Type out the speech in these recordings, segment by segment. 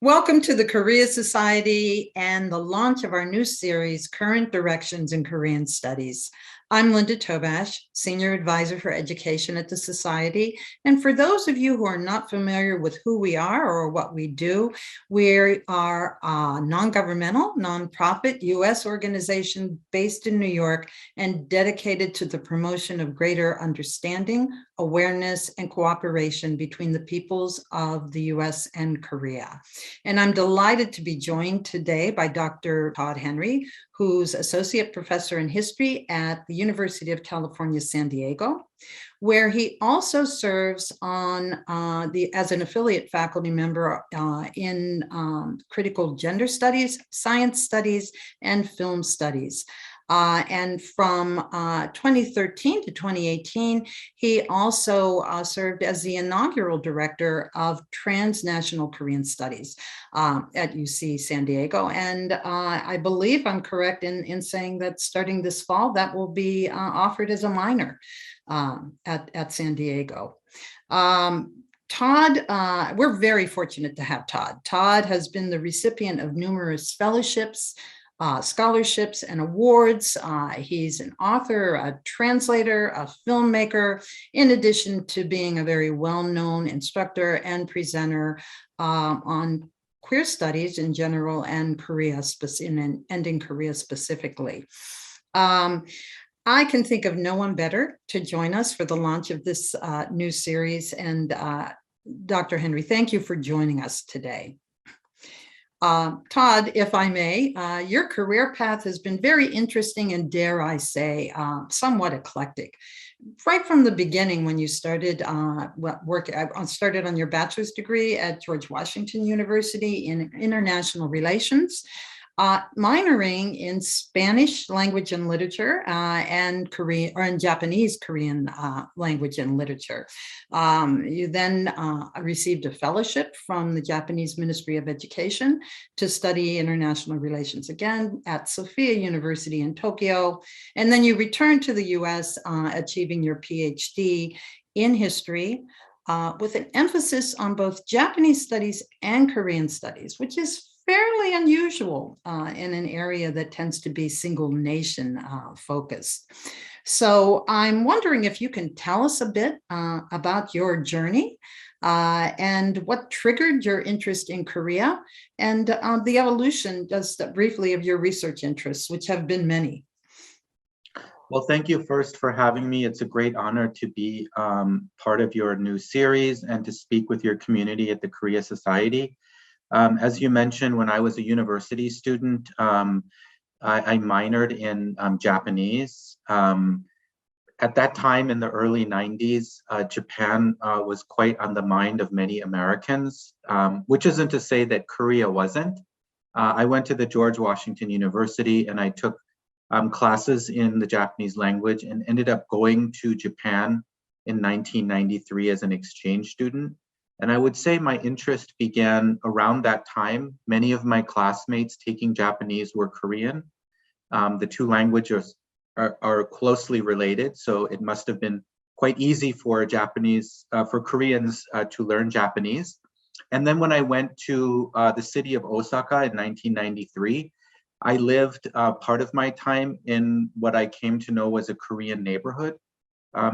Welcome to the Korea Society and the launch of our new series, Current Directions in Korean Studies. I'm Linda Tobash, Senior Advisor for Education at the Society. And for those of you who are not familiar with who we are or what we do, we are a non-governmental, nonprofit U.S. organization based in New York and dedicated to the promotion of greater understanding, awareness, and cooperation between the peoples of the U.S. and Korea. And I'm delighted to be joined today by Dr. Todd Henry, who's Associate Professor in History at the University of California, San Diego, where he also serves on as an affiliate faculty member in critical gender studies, science studies, and film studies. And from 2013 to 2018, he also served as the inaugural director of transnational Korean studies at UC San Diego. And I believe I'm correct in saying that starting this fall, that will be offered as a minor at San Diego. Todd, we're very fortunate to have Todd. Todd has been the recipient of numerous fellowships, scholarships, and awards. He's an author, a translator, a filmmaker, in addition to being a very well-known instructor and presenter on queer studies in general and Korea, and in Korea specifically. I can think of no one better to join us for the launch of this new series. And Dr. Henry, thank you for joining us today. Todd, if I may, your career path has been very interesting and, dare I say, somewhat eclectic. Right from the beginning, when you started started on your bachelor's degree at George Washington University in international relations, minoring in Spanish language and literature and Korean or in Japanese Korean language and literature. You then received a fellowship from the Japanese Ministry of Education to study international relations again at Sophia University in Tokyo. And then you returned to the US, achieving your PhD in history with an emphasis on both Japanese studies and Korean studies, which is fairly unusual in an area that tends to be single nation focused. So I'm wondering if you can tell us a bit about your journey and what triggered your interest in Korea and the evolution, just briefly, of your research interests, which have been many. Well, thank you first for having me. It's a great honor to be part of your new series and to speak with your community at the Korea Society. As you mentioned, when I was a university student, I minored in Japanese. At that time in the early 90s, Japan was quite on the mind of many Americans, which isn't to say that Korea wasn't. I went to the George Washington University and I took classes in the Japanese language and ended up going to Japan in 1993 as an exchange student. And I would say my interest began around that time. Many of my classmates taking Japanese were Korean. The two languages are closely related, so it must have been quite easy for Koreans to learn Japanese. And then when I went to the city of Osaka in 1993, I lived part of my time in what I came to know was a Korean neighborhood.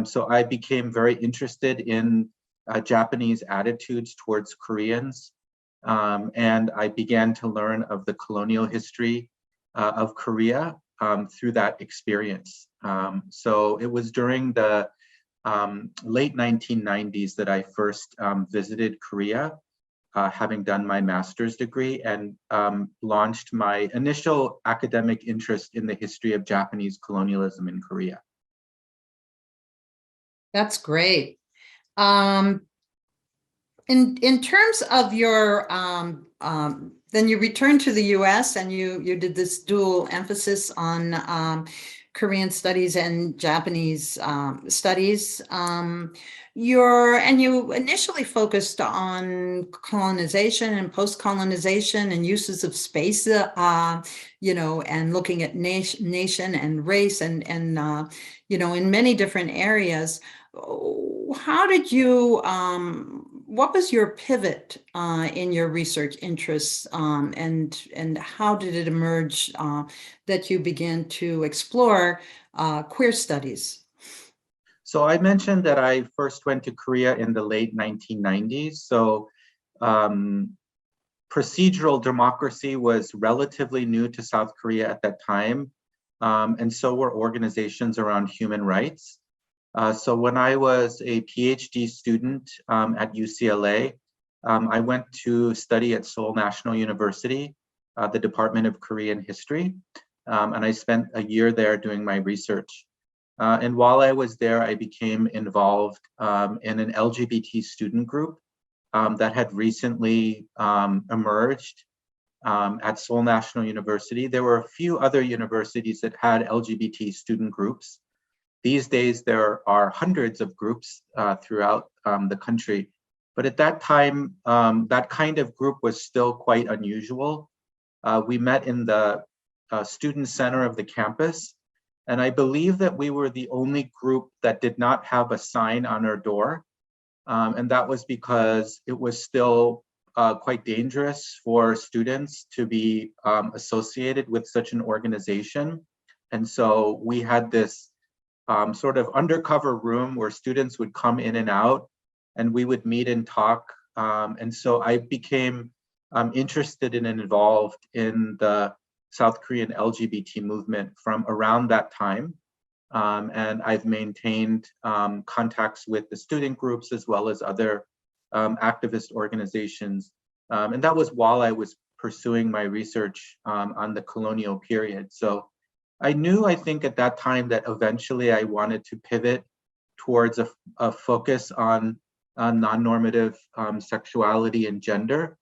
So I became very interested in Japanese attitudes towards Koreans. And I began to learn of the colonial history of Korea through that experience. So it was during the late 1990s that I first visited Korea, having done my master's degree, and launched my initial academic interest in the history of Japanese colonialism in Korea. That's great. In terms of your, then you returned to the U.S. and you did this dual emphasis on Korean studies and Japanese studies. You initially focused on colonization and post-colonization and uses of space, and looking at nation and race and in many different areas. How did you, what was your pivot in your research interests, and how did it emerge that you began to explore queer studies? So I mentioned that I first went to Korea in the late 1990s. So um, procedural democracy was relatively new to South Korea at that time, and so were organizations around human rights. So when I was a PhD student at UCLA, I went to study at Seoul National University, the Department of Korean History, and I spent a year there doing my research. And while I was there, I became involved in an LGBT student group that had recently emerged at Seoul National University. There were a few other universities that had LGBT student groups. These days, there are hundreds of groups throughout the country. But at that time, that kind of group was still quite unusual. We met in the student center of the campus. And I believe that we were the only group that did not have a sign on our door. And that was because it was still quite dangerous for students to be associated with such an organization. And so we had this sort of undercover room where students would come in and out, and we would meet and talk. And so I became interested and involved in the South Korean LGBT movement from around that time. And I've maintained contacts with the student groups as well as other activist organizations. And that was while I was pursuing my research on the colonial period. So I knew, I think at that time, that eventually I wanted to pivot towards a focus on non-normative sexuality and gender.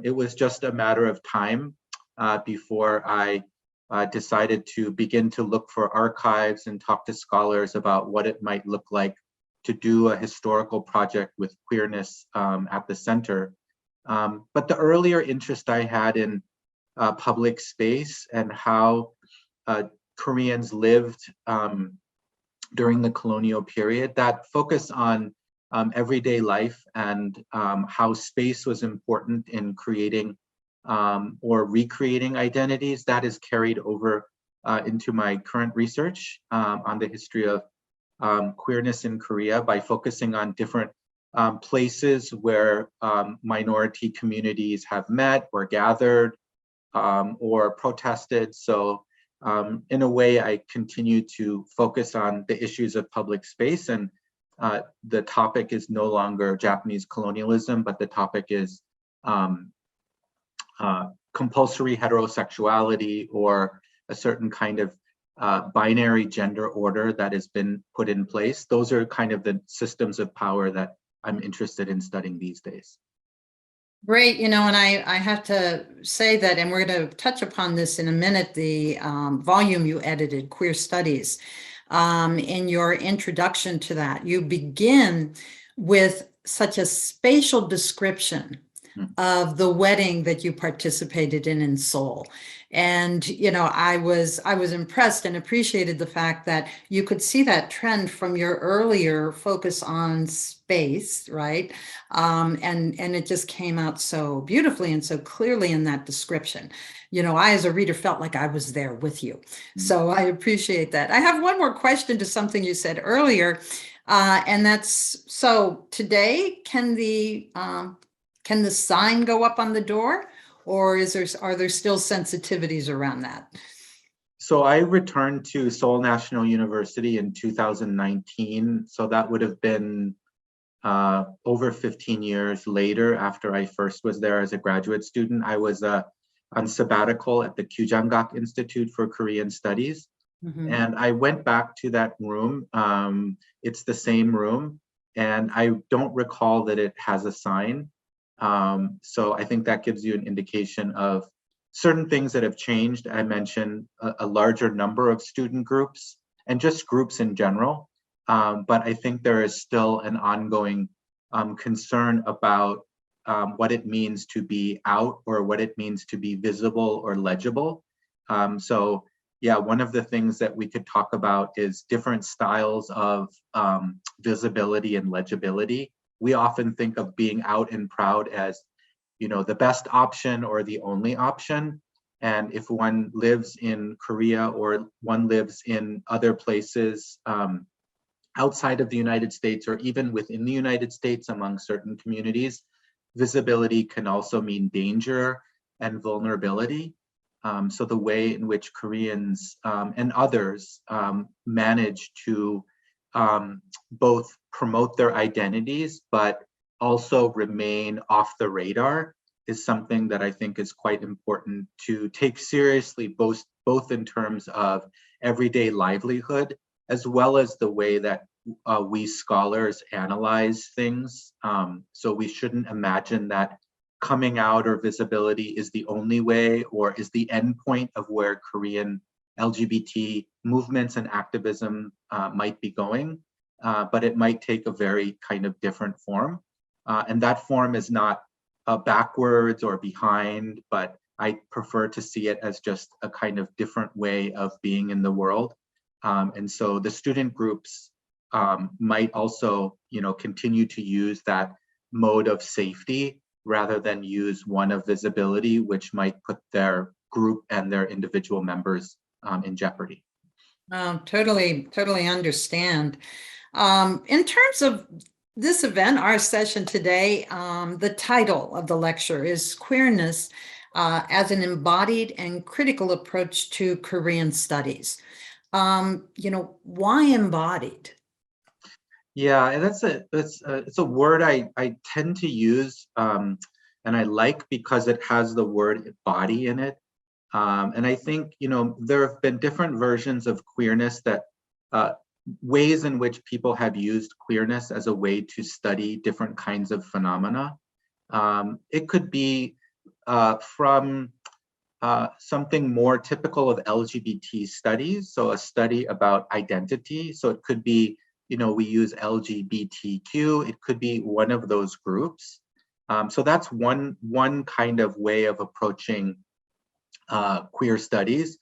It was just a matter of time before I decided to begin to look for archives and talk to scholars about what it might look like to do a historical project with queerness at the center. But the earlier interest I had in public space and how Koreans lived during the colonial period, that focus on everyday life and how space was important in creating or recreating identities, that is carried over into my current research on the history of queerness in Korea by focusing on different places where minority communities have met or gathered or protested. So in a way, I continue to focus on the issues of public space, and the topic is no longer Japanese colonialism, but the topic is compulsory heterosexuality or a certain kind of binary gender order that has been put in place. Those are kind of the systems of power that I'm interested in studying these days. Great, and I have to say that, and we're going to touch upon this in a minute, the volume you edited, Queer Studies. In your introduction to that, you begin with such a spatial description of the wedding that you participated in Seoul. And, I was impressed and appreciated the fact that you could see that trend from your earlier focus on space, right? And it just came out so beautifully and so clearly in that description. I, as a reader, felt like I was there with you. So I appreciate that. I have one more question to something you said earlier. And that's, so today, can the sign go up on the door, or are there still sensitivities around that? So I returned to Seoul National University in 2019. So that would have been over 15 years later after I first was there as a graduate student. I was on sabbatical at the Kyujangak Institute for Korean Studies. And I went back to that room. It's the same room. And I don't recall that it has a sign. So I think that gives you an indication of certain things that have changed. I mentioned a larger number of student groups and just groups in general. But I think there is still an ongoing concern about what it means to be out or what it means to be visible or legible. So yeah, one of the things that we could talk about is different styles of visibility and legibility. we often think of being out and proud as, the best option or the only option. And if one lives in Korea or one lives in other places outside of the United States or even within the United States among certain communities, visibility can also mean danger and vulnerability. So the way in which Koreans and others manage to both promote their identities, but also remain off the radar is something that I think is quite important to take seriously, both in terms of everyday livelihood, as well as the way that we scholars analyze things. So we shouldn't imagine that coming out or visibility is the only way or is the end point of where Korean LGBT movements and activism might be going, but it might take a very kind of different form. And that form is not backwards or behind, but I prefer to see it as just a kind of different way of being in the world. And so the student groups might also, continue to use that mode of safety rather than use one of visibility, which might put their group and their individual members in jeopardy. Totally understand. In terms of this event, our session today, the title of the lecture is Queerness as an Embodied and Critical Approach to Korean Studies. Why embodied? Yeah, and it's a word I tend to use and I like because it has the word body in it. And I think, there have been different versions of queerness that ways in which people have used queerness as a way to study different kinds of phenomena. It could be from something more typical of LGBT studies, so a study about identity. So it could be, we use LGBTQ, it could be one of those groups. So that's one kind of way of approaching queer studies.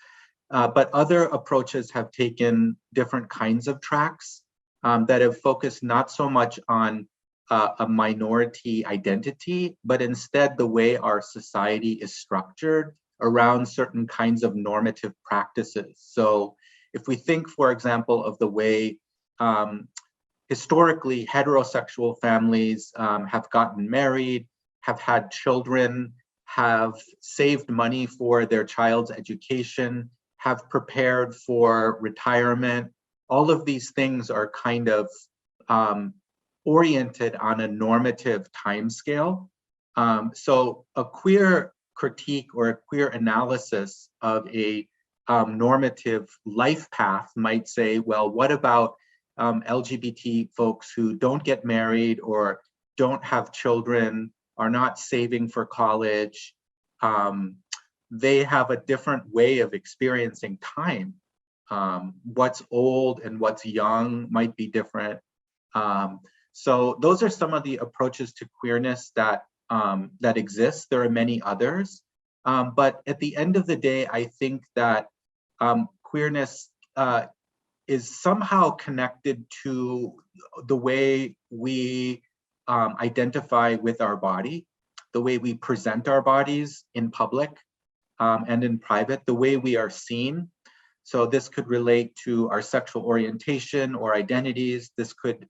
But other approaches have taken different kinds of tracks that have focused not so much on a minority identity, but instead the way our society is structured around certain kinds of normative practices. So if we think, for example, of the way historically heterosexual families have gotten married, have had children, have saved money for their child's education, have prepared for retirement, all of these things are kind of oriented on a normative timescale. So a queer critique or a queer analysis of a normative life path might say, well, what about LGBT folks who don't get married or don't have children, are not saving for college? They have a different way of experiencing time. What's old and what's young might be different. So those are some of the approaches to queerness that exist. There are many others. But at the end of the day, I think that queerness is somehow connected to the way we identify with our body, the way we present our bodies in public and in private, the way we are seen. So this could relate to our sexual orientation or identities. This could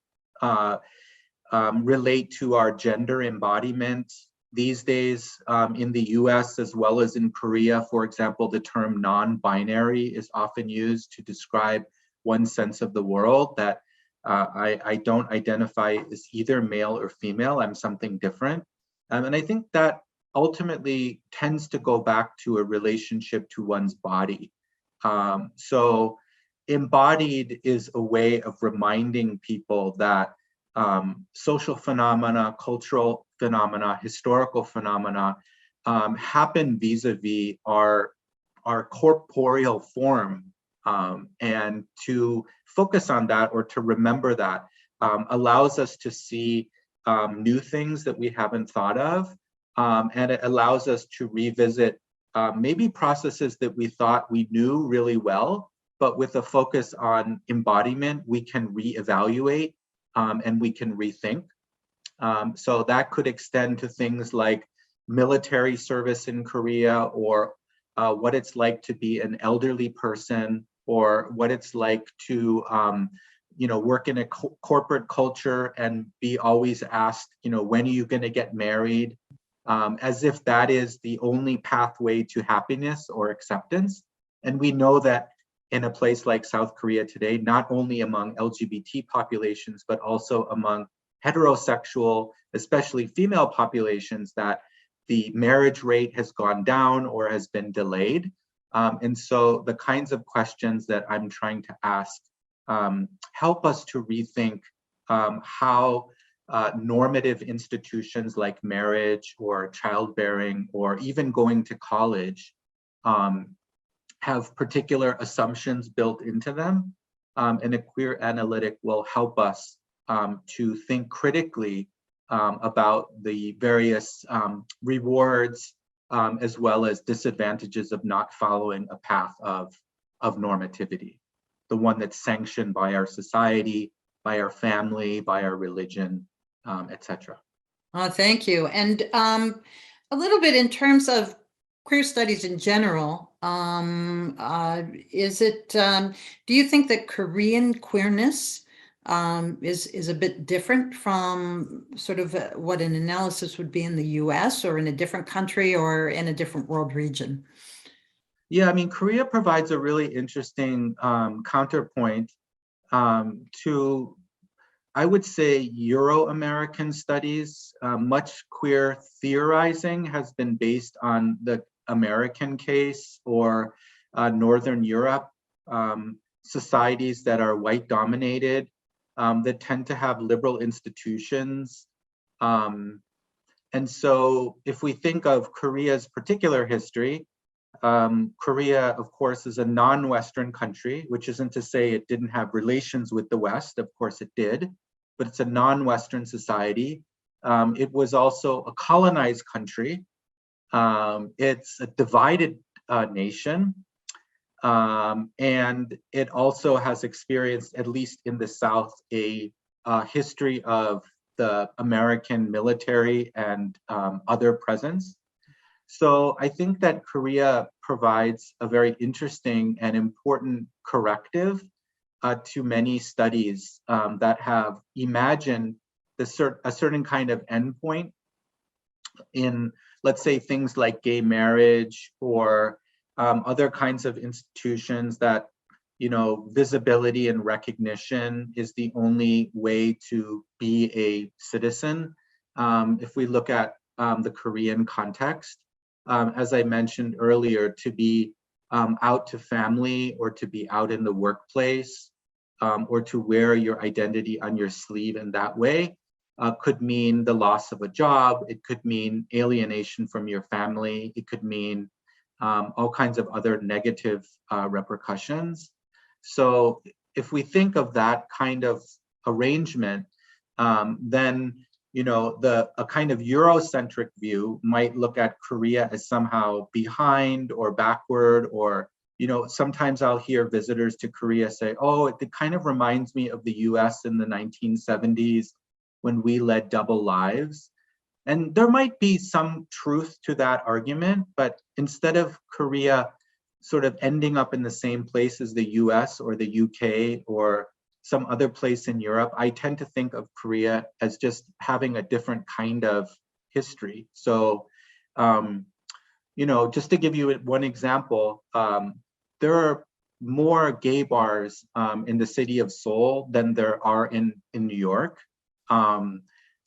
relate to our gender embodiment. These days in the US as well as in Korea, for example, the term non-binary is often used to describe one sense of the world, that I don't identify as either male or female, I'm something different. And I think that ultimately tends to go back to a relationship to one's body. So embodied is a way of reminding people that social phenomena, cultural phenomena, historical phenomena happen vis-a-vis our corporeal form. And to focus on that or to remember that allows us to see new things that we haven't thought of. And it allows us to revisit maybe processes that we thought we knew really well, but with a focus on embodiment, we can reevaluate and we can rethink. So that could extend to things like military service in Korea, or what it's like to be an elderly person, or what it's like to work in a corporate culture and be always asked, when are you going to get married? As if that is the only pathway to happiness or acceptance. And we know that in a place like South Korea today, not only among LGBT populations, but also among heterosexual, especially female populations, that the marriage rate has gone down or has been delayed. And so the kinds of questions that I'm trying to ask help us to rethink how normative institutions like marriage or childbearing or even going to college have particular assumptions built into them. And a queer analytic will help us to think critically about the various rewards as well as disadvantages of not following a path of normativity, the one that's sanctioned by our society, by our family, by our religion, etc. Oh, thank you. And a little bit in terms of queer studies in general, do you think that Korean queerness is a bit different from sort of what an analysis would be in the US or in a different country or in a different world region? Yeah, I mean, Korea provides a really interesting counterpoint to, I would say, Euro-American studies. Much queer theorizing has been based on the American case or Northern Europe, societies that are white dominated, that tend to have liberal institutions. And so if we think of Korea's particular history, Korea, of course, is a non-Western country, which isn't to say it didn't have relations with the West. Of course it did, but it's a non-Western society. It was also a colonized country. It's a divided nation. And it also has experienced, at least in the South, a history of the American military and other presence. So I think that Korea provides a very interesting and important corrective to many studies that have imagined a certain kind of endpoint in, let's say, things like gay marriage or other kinds of institutions that, visibility and recognition is the only way to be a citizen. If we look at the Korean context, as I mentioned earlier, to be out to family or to be out in the workplace or to wear your identity on your sleeve in that way could mean the loss of a job. It could mean alienation from your family. It could mean all kinds of other negative repercussions. So if we think of that kind of arrangement, then a kind of Eurocentric view might look at Korea as somehow behind or backward, or, sometimes I'll hear visitors to Korea say, oh, it kind of reminds me of the US in the 1970s when we led double lives. And there might be some truth to that argument, but instead of Korea sort of ending up in the same place as the US or the UK or some other place in Europe, I tend to think of Korea as just having a different kind of history. So, just to give you one example, there are more gay bars in the city of Seoul than there are in New York.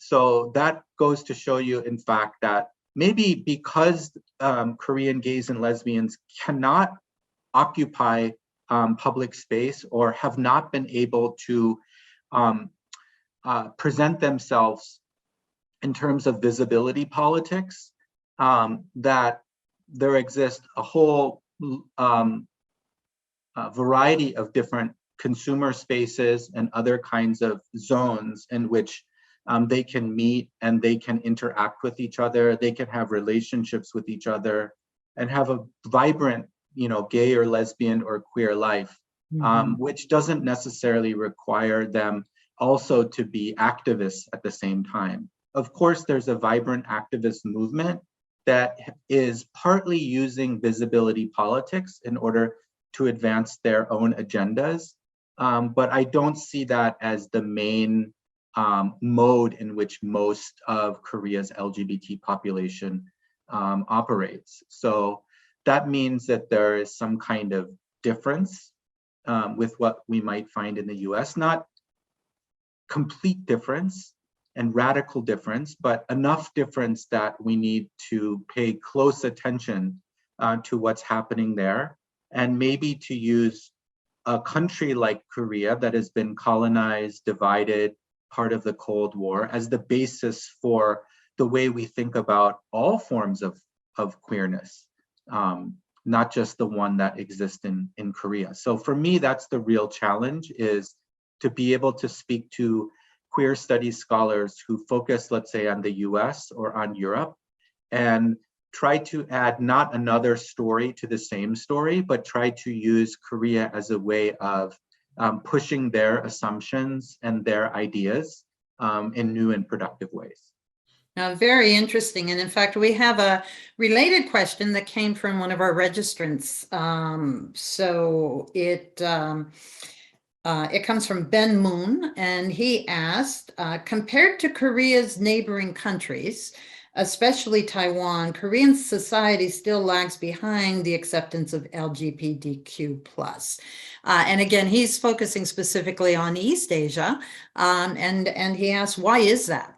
So that goes to show you, in fact, that maybe because Korean gays and lesbians cannot occupy public space or have not been able to present themselves in terms of visibility politics, that there exists a whole variety of different consumer spaces and other kinds of zones in which they can meet and they can interact with each other, they can have relationships with each other and have a vibrant, gay or lesbian or queer life, which doesn't necessarily require them also to be activists at the same time. of course, there's a vibrant activist movement that is partly using visibility politics in order to advance their own agendas. But I don't see that as the main mode in which most of Korea's LGBT population operates. So that means that there is some kind of difference with what we might find in the US, not complete difference and radical difference, but enough difference that we need to pay close attention to what's happening there, and maybe to use a country like Korea that has been colonized, divided, part of the Cold War, as the basis for the way we think about all forms of queerness, not just the one that exists in Korea. So for me, that's the real challenge, is to be able to speak to queer studies scholars who focus, let's say, on the US or on Europe, and try to add not another story to the same story, but try to use Korea as a way of pushing their assumptions and their ideas in new and productive ways. Very interesting. And in fact, we have a related question that came from one of our registrants. It comes from Ben Moon, and he asked, compared to Korea's neighboring countries, especially Taiwan, Korean society still lags behind the acceptance of LGBTQ+. And again, he's focusing specifically on East Asia, and he asked, why is that?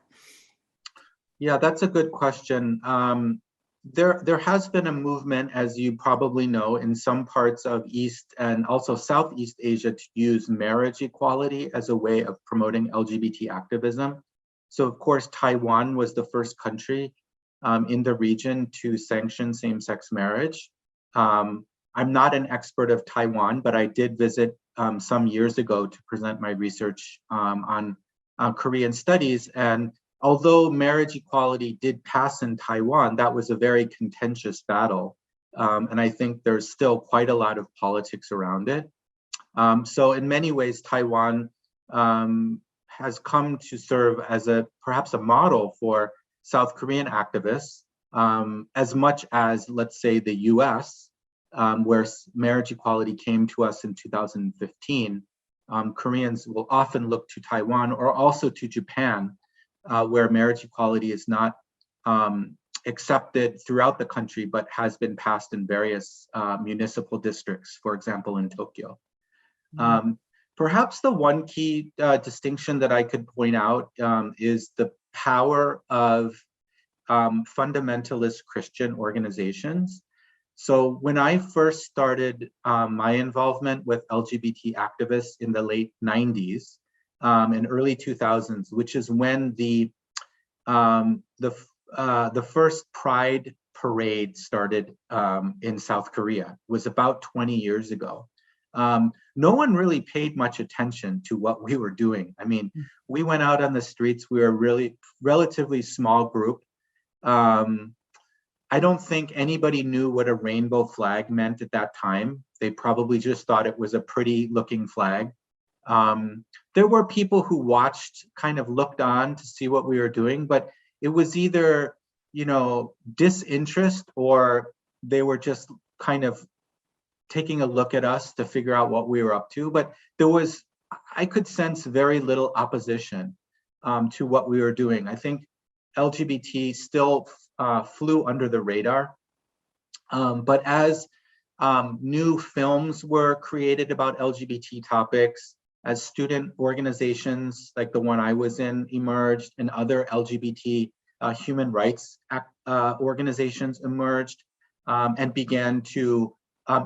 Yeah, that's a good question. There has been a movement, as you probably know, in some parts of East and also Southeast Asia to use marriage equality as a way of promoting LGBT activism. So of course, Taiwan was the first country in the region to sanction same-sex marriage. I'm not an expert of Taiwan, but I did visit some years ago to present my research on Korean studies. And although marriage equality did pass in Taiwan, that was a very contentious battle. And I think there's still quite a lot of politics around it. So in many ways, Taiwan has come to serve as perhaps a model for South Korean activists, as much as, let's say, the US, where marriage equality came to us in 2015, Koreans will often look to Taiwan or also to Japan, where marriage equality is not accepted throughout the country, but has been passed in various municipal districts, for example, in Tokyo. Perhaps the one key distinction that I could point out is the power of fundamentalist Christian organizations. So when I first started my involvement with LGBT activists in the late 90s, and early 2000s, which is when the first Pride parade started in South Korea, was about 20 years ago. No one really paid much attention to what we were doing. I mean, we went out on the streets. We were a really relatively small group. I don't think anybody knew what a rainbow flag meant at that time. They probably just thought it was a pretty looking flag. There were people who watched, kind of looked on to see what we were doing, but it was either, disinterest, or they were just kind of taking a look at us to figure out what we were up to. But I could sense very little opposition to what we were doing. I think LGBT still flew under the radar. But as new films were created about LGBT topics, as student organizations like the one I was in emerged, and other LGBT human rights organizations emerged and began to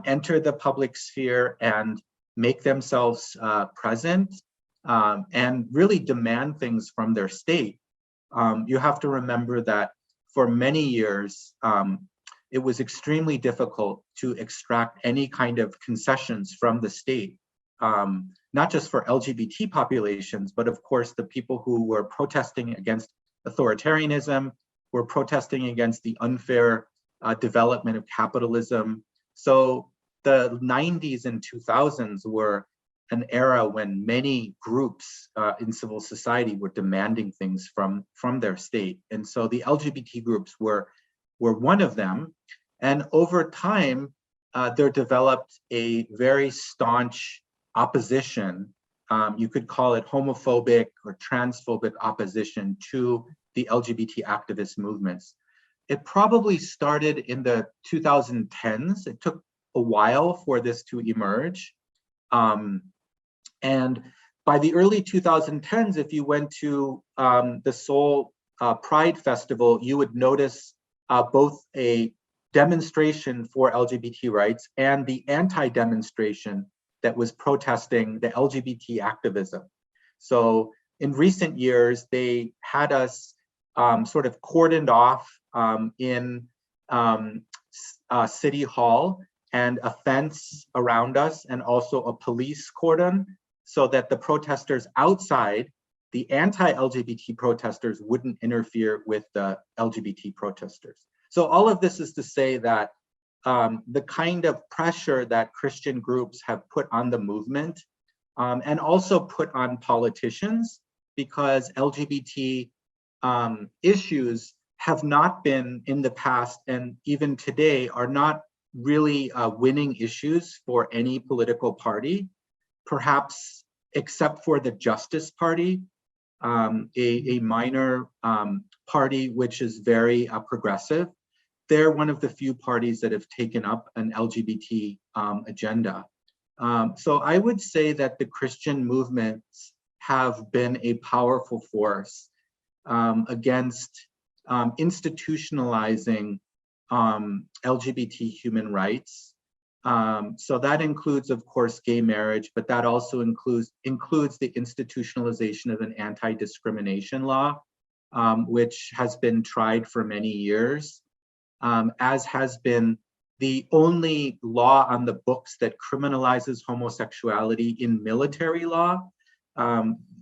enter the public sphere and make themselves present and really demand things from their state. You have to remember that for many years, it was extremely difficult to extract any kind of concessions from the state. Not just for LGBT populations, but of course the people who were protesting against authoritarianism, were protesting against the unfair development of capitalism. So the 90s and 2000s were an era when many groups in civil society were demanding things from their state. And so the LGBT groups were one of them. And over time, there developed a very staunch opposition. You could call it homophobic or transphobic opposition to the LGBT activist movements. It probably started in the 2010s. It took a while for this to emerge. And by the early 2010s, if you went to the Seoul Pride Festival, you would notice both a demonstration for LGBT rights and the anti-demonstration that was protesting the LGBT activism. So in recent years, they had us sort of cordoned off in City Hall, and a fence around us, and also a police cordon, so that the protesters outside, the anti-LGBT protesters, wouldn't interfere with the LGBT protesters. So all of this is to say that the kind of pressure that Christian groups have put on the movement, and also put on politicians, because LGBT issues have not been in the past, and even today are not really winning issues for any political party, perhaps except for the Justice Party, a minor party which is very progressive. They're one of the few parties that have taken up an LGBT agenda. So I would say that the Christian movements have been a powerful force against institutionalizing LGBT human rights. So that includes, of course, gay marriage, but that also includes the institutionalization of an anti-discrimination law, which has been tried for many years, as has been the only law on the books that criminalizes homosexuality in military law.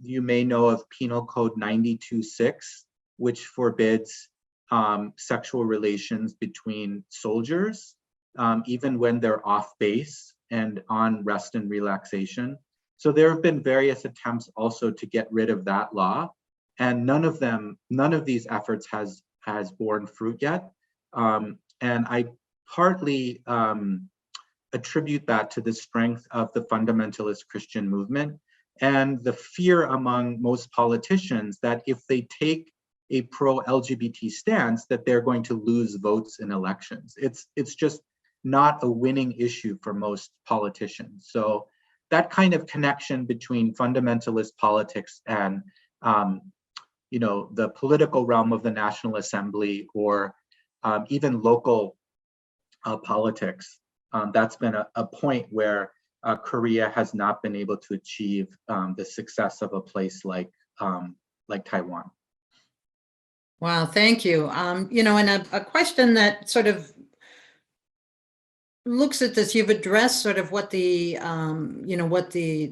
You may know of Penal Code 92.6, which forbids sexual relations between soldiers, even when they're off base and on rest and relaxation. So there have been various attempts also to get rid of that law, and none of these efforts has borne fruit yet. And I partly attribute that to the strength of the fundamentalist Christian movement and the fear among most politicians that if they take a pro-LGBT stance, that they're going to lose votes in elections. It's just not a winning issue for most politicians. So that kind of connection between fundamentalist politics and the political realm of the National Assembly, or even local politics, that's been a point where Korea has not been able to achieve the success of a place like Taiwan. Wow, thank you. And a question that sort of looks at this, you've addressed sort of what the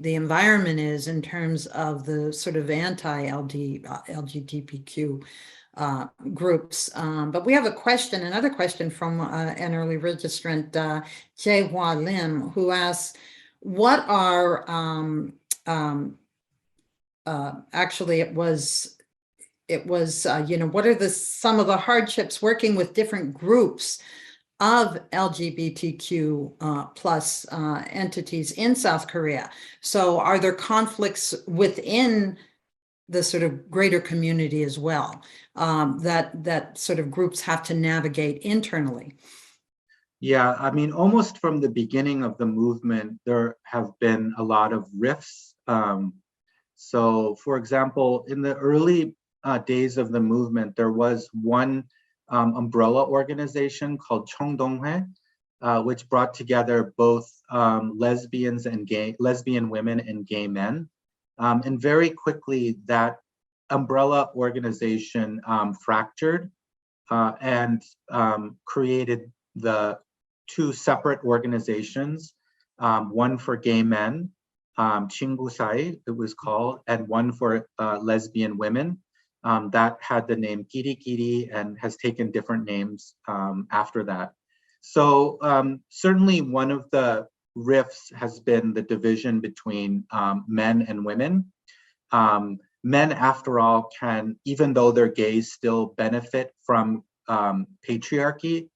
environment is in terms of the sort of anti-LGBTQ groups. But we have another question from an early registrant, Jae Hua Lim, who asks, what are, actually it was, what are some of the hardships working with different groups of LGBTQ plus entities in South Korea? So are there conflicts within the sort of greater community as well, that sort of groups have to navigate internally? Yeah, I mean, almost from the beginning of the movement, there have been a lot of rifts. So for example, in the early days of the movement, there was one umbrella organization called Cheongdonghae, which brought together both lesbian women and gay men. And very quickly, that umbrella organization fractured and created the two separate organizations, one for gay men, Chingusai it was called, and one for lesbian women. That had the name Kiri Kiri and has taken different names after that. So certainly one of the rifts has been the division between men and women. Men, after all, can, even though they're gays, still benefit from patriarchy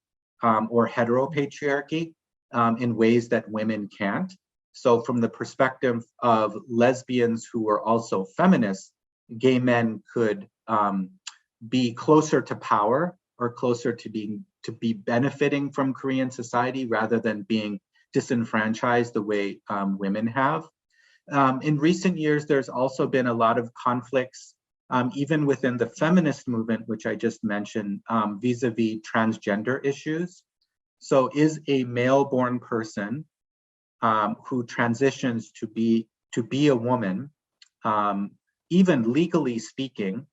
or heteropatriarchy in ways that women can't. So from the perspective of lesbians who are also feminists, gay men could be closer to power or closer to be benefiting from Korean society rather than being disenfranchised the way women have. In recent years, there's also been a lot of conflicts, even within the feminist movement, which I just mentioned, vis-a-vis transgender issues. So is a male-born person who transitions to be a woman, even legally speaking,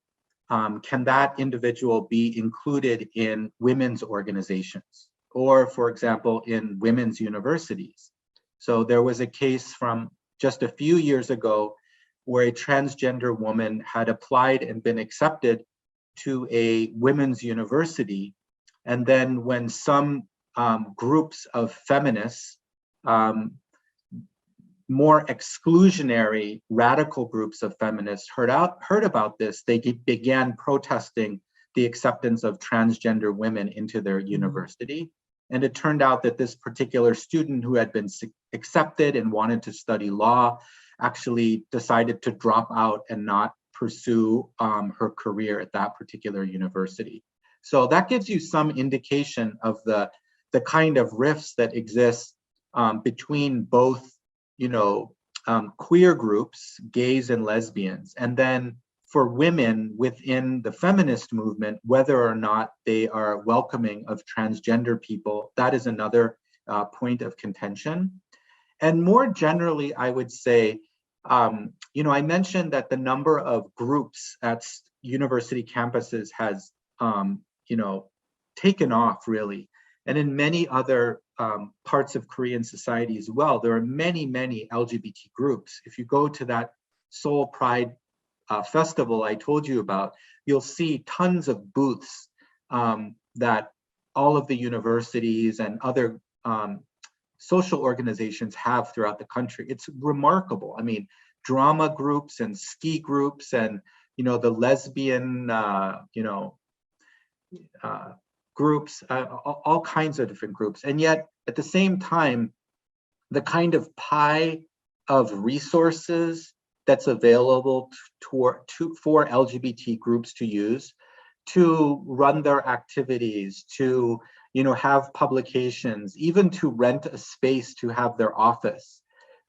can that individual be included in women's organizations or, for example, in women's universities? So there was a case from just a few years ago where a transgender woman had applied and been accepted to a women's university. And then when some groups of feminists, more exclusionary radical groups of feminists heard about this, they began protesting the acceptance of transgender women into their university. And it turned out that this particular student who had been accepted and wanted to study law actually decided to drop out and not pursue her career at that particular university. So that gives you some indication of the kind of rifts that exist between both, queer groups, gays and lesbians, and then for women within the feminist movement, whether or not they are welcoming of transgender people, that is another point of contention. And more generally, I would say, I mentioned that the number of groups at university campuses has, taken off really. And in many other parts of Korean society as well, there are many, many LGBT groups. If you go to that Seoul Pride festival I told you about, you'll see tons of booths that all of the universities and other social organizations have throughout the country. It's remarkable. I mean, drama groups and ski groups and, the lesbian, groups, all kinds of different groups. And yet at the same time, the kind of pie of resources that's available for LGBT groups to use to run their activities, to have publications, even to rent a space to have their office.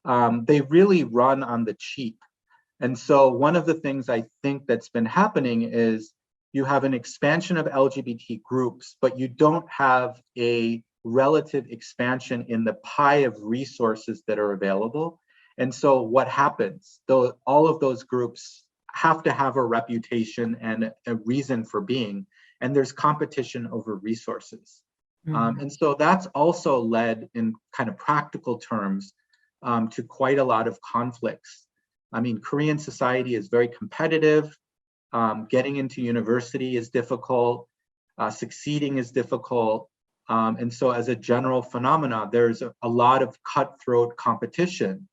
They really run on the cheap. And so one of the things I think that's been happening is you have an expansion of LGBT groups, but you don't have a relative expansion in the pie of resources that are available. And so what happens? Though all of those groups have to have a reputation and a reason for being, and there's competition over resources. And so that's also led in kind of practical terms to quite a lot of conflicts. I mean, Korean society is very competitive. Getting into university is difficult. Succeeding is difficult. And so as a general phenomena, there's a lot of cutthroat competition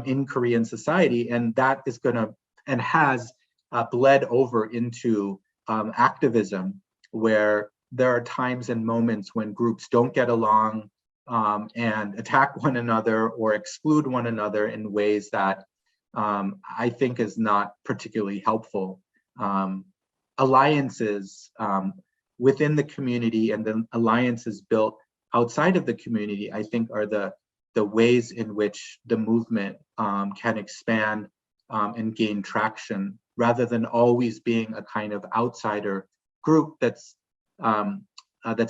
in Korean society, and that is going to and has bled over into activism, where there are times and moments when groups don't get along and attack one another or exclude one another in ways that I think is not particularly helpful. Alliances within the community and then alliances built outside of the community, I think, are the ways in which the movement can expand and gain traction, rather than always being a kind of outsider group that's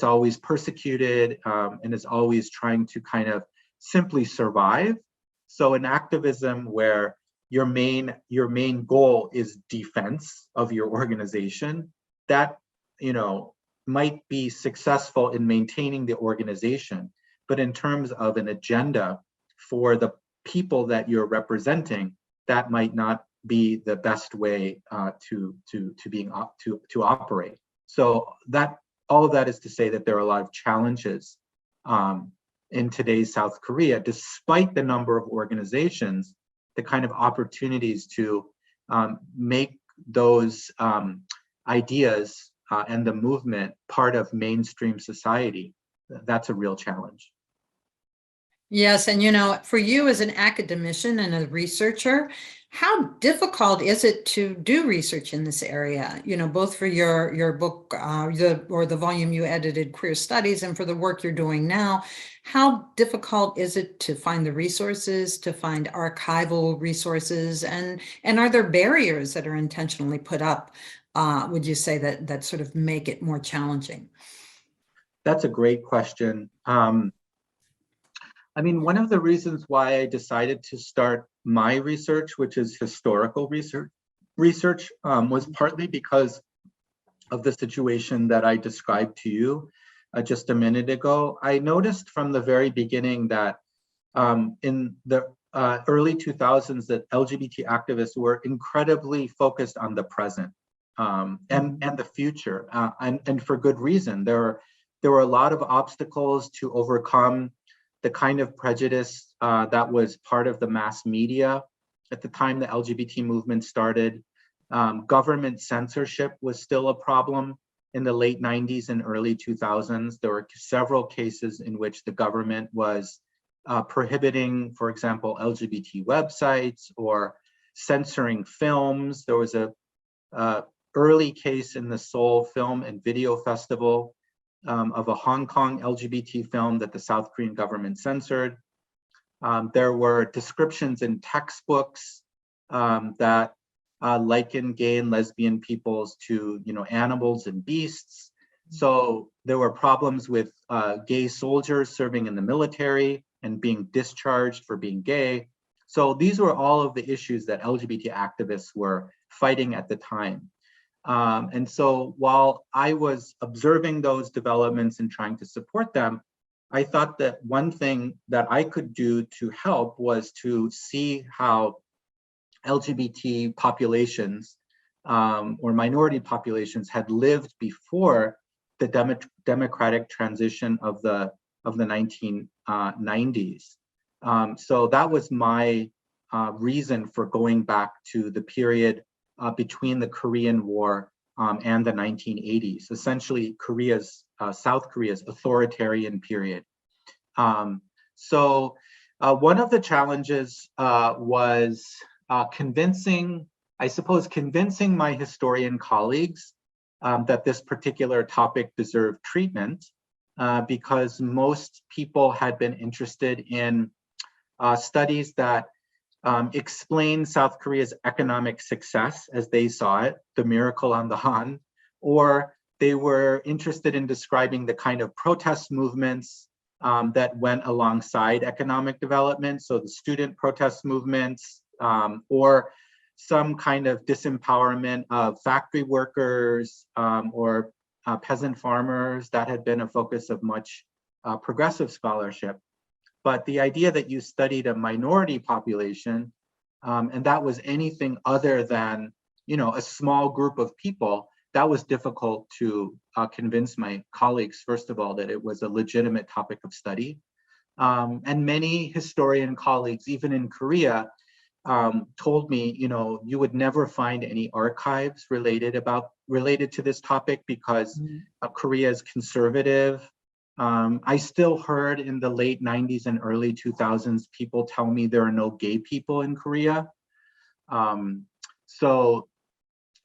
always persecuted and is always trying to kind of simply survive. So an activism where your main goal is defense of your organization, that might be successful in maintaining the organization, but in terms of an agenda for the people that you're representing, that might not be the best way to operate. So that all of that is to say that there are a lot of challenges in today's South Korea, despite the number of organizations, the kind of opportunities to make those ideas and the movement part of mainstream society. That's a real challenge. Yes, and for you as an academician and a researcher, how difficult is it to do research in this area? Both for your book, the volume you edited, Queer Studies, and for the work you're doing now. How difficult is it to find the resources, to find archival resources, and are there barriers that are intentionally put up? Would you say that sort of make it more challenging? That's a great question. One of the reasons why I decided to start my research, which is historical research, was partly because of the situation that I described to you just a minute ago. I noticed from the very beginning that in the early 2000s that LGBT activists were incredibly focused on the present and the future, and for good reason. There were a lot of obstacles to overcome. The kind of prejudice that was part of the mass media at the time the LGBT movement started. Government censorship was still a problem in the late 90s and early 2000s. There were several cases in which the government was prohibiting, for example, LGBT websites or censoring films. There was a early case in the Seoul Film and Video Festival of a Hong Kong LGBT film that the South Korean government censored. There were descriptions in textbooks that liken gay and lesbian peoples to animals and beasts. So there were problems with gay soldiers serving in the military and being discharged for being gay. So these were all of the issues that LGBT activists were fighting at the time. And so while I was observing those developments and trying to support them, I thought that one thing that I could do to help was to see how LGBT populations or minority populations had lived before the democratic transition of the 1990s. So that was my reason for going back to the period between the Korean War and the 1980s, essentially South Korea's authoritarian period. So one of the challenges was convincing my historian colleagues that this particular topic deserved treatment, because most people had been interested in studies that explain South Korea's economic success as they saw it, the miracle on the Han, or they were interested in describing the kind of protest movements that went alongside economic development, so the student protest movements, or some kind of disempowerment of factory workers or peasant farmers. That had been a focus of much progressive scholarship. But the idea that you studied a minority population, and that was anything other than, a small group of people, that was difficult to convince my colleagues, first of all, that it was a legitimate topic of study. And many historian colleagues, even in Korea, told me, you would never find any archives related to this topic because Korea is conservative. I still heard in the late 90s and early 2000s, people tell me there are no gay people in Korea. So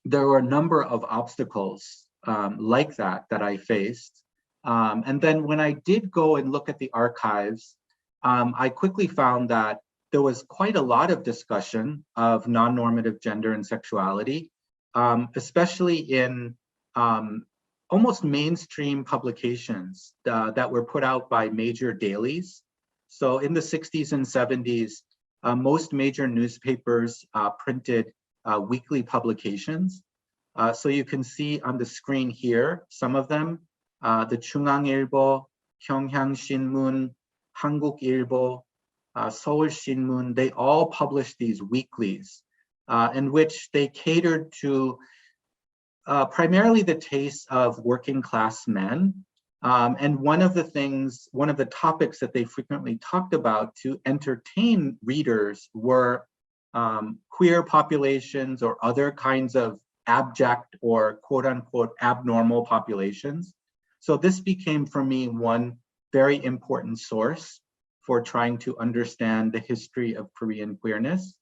there were a number of obstacles like that I faced. And then when I did go and look at the archives, I quickly found that there was quite a lot of discussion of non-normative gender and sexuality, especially in almost mainstream publications that were put out by major dailies. So in the 60s and 70s, most major newspapers printed weekly publications. So you can see on the screen here, some of them, the 중앙일보, 평양신문, 한국일보, 서울신문, they all published these weeklies in which they catered to primarily the tastes of working class men, And one of the topics that they frequently talked about to entertain readers were queer populations or other kinds of abject or quote unquote abnormal populations. So this became for me one very important source for trying to understand the history of Korean queerness.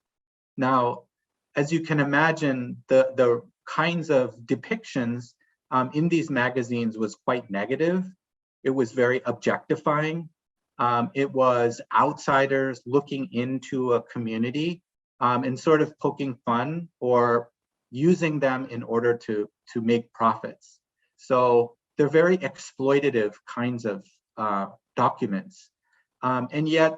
Now, as you can imagine, the kinds of depictions in these magazines was quite negative. It was very objectifying. It was outsiders looking into a community and sort of poking fun or using them in order to make profits. So they're very exploitative kinds of documents. And yet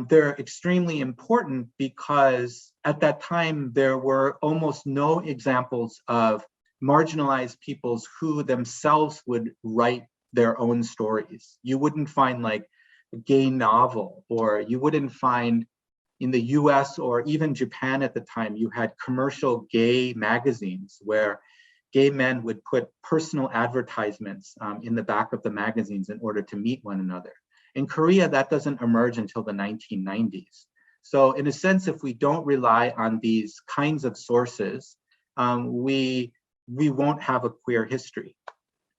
they're extremely important because at that time there were almost no examples of marginalized peoples who themselves would write their own stories. You wouldn't find like a gay novel, or you wouldn't find in the US or even Japan at the time, you had commercial gay magazines where gay men would put personal advertisements in the back of the magazines in order to meet one another. In Korea, that doesn't emerge until the 1990s. So in a sense, if we don't rely on these kinds of sources, we won't have a queer history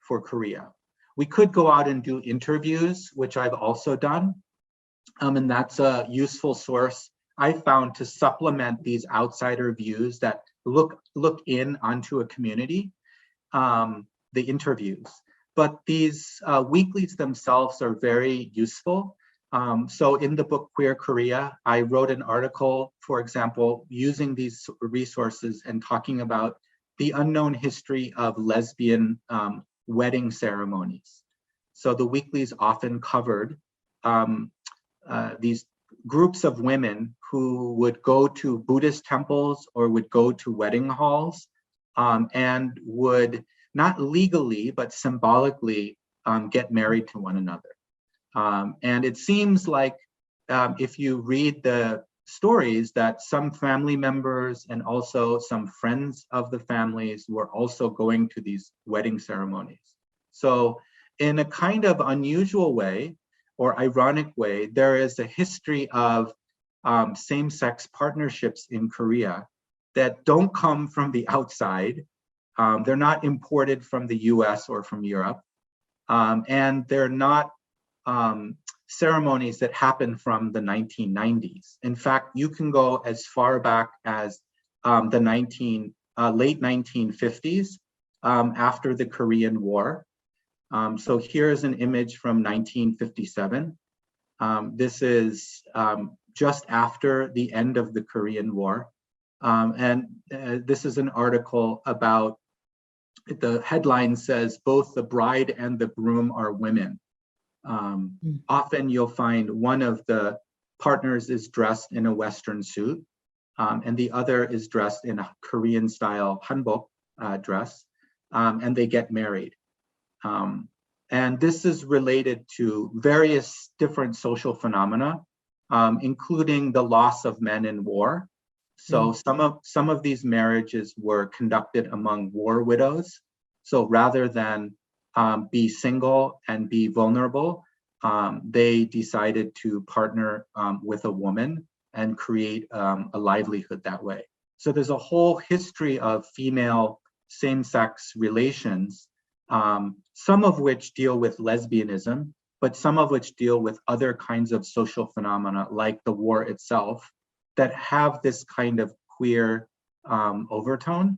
for Korea. We could go out and do interviews, which I've also done. And that's a useful source I found to supplement these outsider views that look in onto a community, the interviews. But these weeklies themselves are very useful. So in the book Queer Korea, I wrote an article, for example, using these resources and talking about the unknown history of lesbian wedding ceremonies. So the weeklies often covered these groups of women who would go to Buddhist temples or would go to wedding halls and would not legally, but symbolically get married to one another. And it seems like if you read the stories that some family members and also some friends of the families were also going to these wedding ceremonies. So in a kind of unusual way or ironic way, there is a history of same-sex partnerships in Korea that don't come from the outside. They're not imported from the US or from Europe. And they're not ceremonies that happen from the 1990s. In fact, you can go as far back as the late 1950s after the Korean War. So here's an image from 1957. This is just after the end of the Korean War. And this is an article about, the headline says, both the bride and the groom are women. Often you'll find one of the partners is dressed in a Western suit, and the other is dressed in a Korean style hanbok dress, and they get married. And this is related to various different social phenomena, including the loss of men in war. So some of these marriages were conducted among war widows. So rather than be single and be vulnerable, they decided to partner with a woman and create a livelihood that way. So there's a whole history of female same-sex relations, some of which deal with lesbianism, but some of which deal with other kinds of social phenomena like the war itself that have this kind of queer overtone.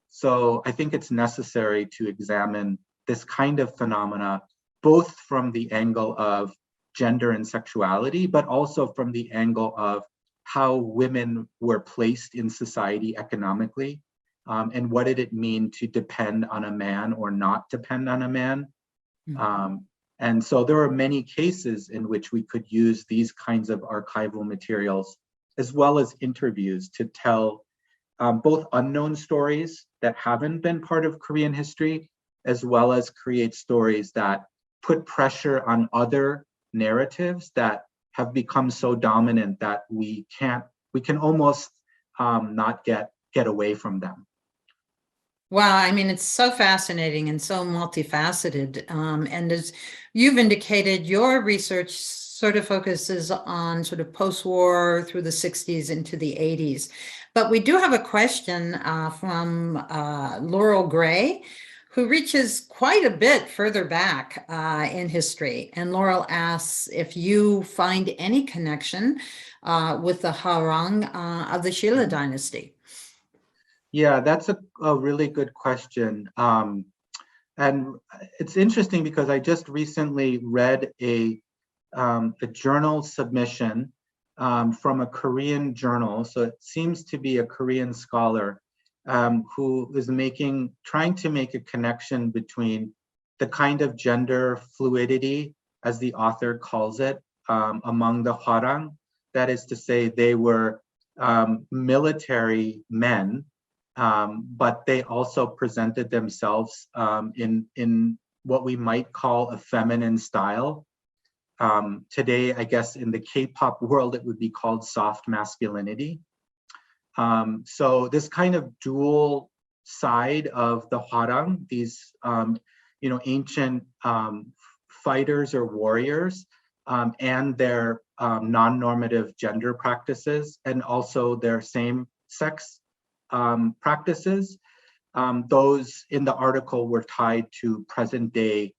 So I think it's necessary to examine this kind of phenomena, both from the angle of gender and sexuality, but also from the angle of how women were placed in society economically, and what did it mean to depend on a man or not depend on a man. And so there are many cases in which we could use these kinds of archival materials as well as interviews to tell both unknown stories that haven't been part of Korean history, as well as create stories that put pressure on other narratives that have become so dominant that we can almost not get away from them. Wow, I mean, it's so fascinating and so multifaceted. And as you've indicated, your research sort of focuses on sort of post-war through the 60s into the 80s. But we do have a question from Laurel Gray, who reaches quite a bit further back in history. And Laurel asks if you find any connection with the Harang of the Shilla dynasty. Yeah, that's a really good question. And it's interesting because I just recently read a journal submission from a Korean journal. So it seems to be a Korean scholar who is trying to make a connection between the kind of gender fluidity, as the author calls it, among the Hwarang. That is to say, they were military men, but they also presented themselves in what we might call a feminine style. Today, I guess in the K-pop world, it would be called soft masculinity. So this kind of dual side of the Hwarang, these ancient fighters or warriors, and their non-normative gender practices, and also their same-sex practices. Those in the article were tied to present-day